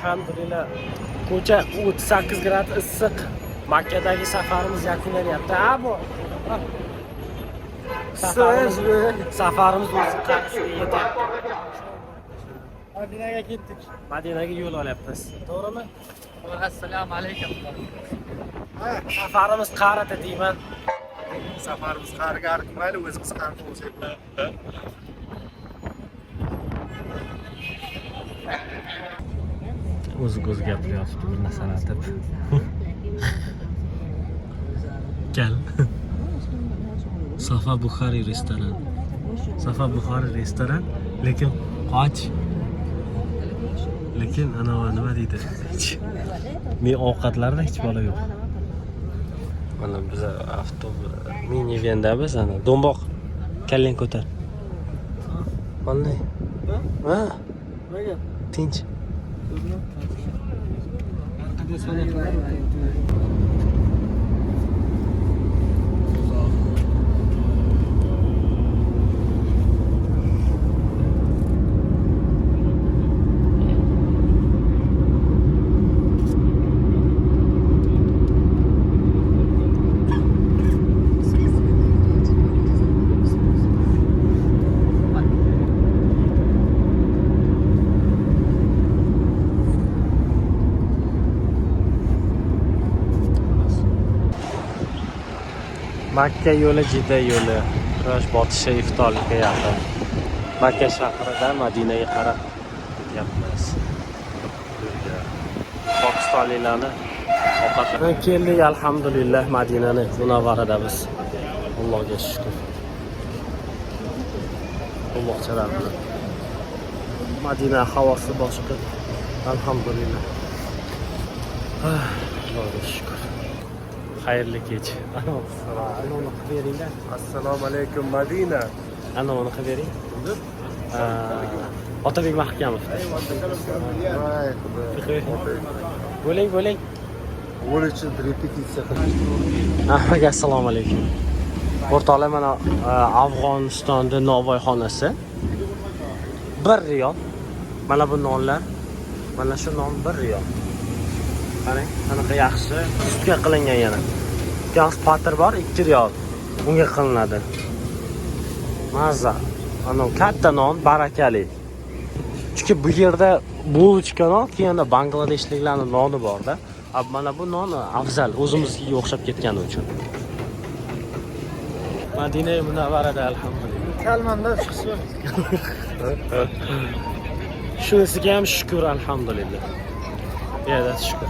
alhamdulillah. Ko'cha 38 gradus issiq. Makkadagi safarimiz yakunlanyapti. Bu safarimiz o'z qansiga yetyapti. Madinaga ketdik. Madinaga yo'l olyapmiz. To'g'rimi? Assalomu alaykum. Safarimiz qarata deyman. Safarimiz qariga mayli o'zimiz qancha bo'lsak. O'z gapiryapti bir narsani aytib. Gel. Safa Buxari restoran. Safa Buxari restoran, lekin qoch. Lekin ana nima deydi? Men ovqatlarda hech bola yo'q. Mana biz avtobus minivendamiz ana. Do'mboq kallang ko'tar. Qanday? Ha? Nega? Tinch. Makka yo'li Jidda yo'li. Quyosh botishi iftorlikka yaqin. Makka shahridan Madinaga qarab ketyapmiz. Pokistonliklarni ovqatlanib keldik, alhamdulillah Madinani Munavvaradamiz. Allohga shukr. Allohchalar bilan. Madina havosi boshqa. Alhamdulillah. Allohga shukr. Xayrli kech. Ana uni qilib beringda. Assalomu alaykum Madina. Ana uni qilib bering. Otabek Mahkamov. Bo'ling. O'lichi repetitsiya qildik. Assalomu alaykum. O'rtoqlar, mana Afg'onistonda novvoyxonasi 1 riyol. Mana bu nonlar. Mana shu non 1 riyol. Qarang, qanaqa yaxshi, sutga qilingan yana. Gaz patr bor 2 riyol. Bunga qilinadi. Mazza. Ana katta non, barakali. Chunki bu yerda bulочка non, keyinda Bangladeshliklarning noni bor-da. Mana bu non afzal, o'zimizga o'xshab ketgani uchun. Madina Munavvarada alhamdulillah. Kalmanda chiqsin. Shunisiga ham shukr alhamdulillah. Yana shukr.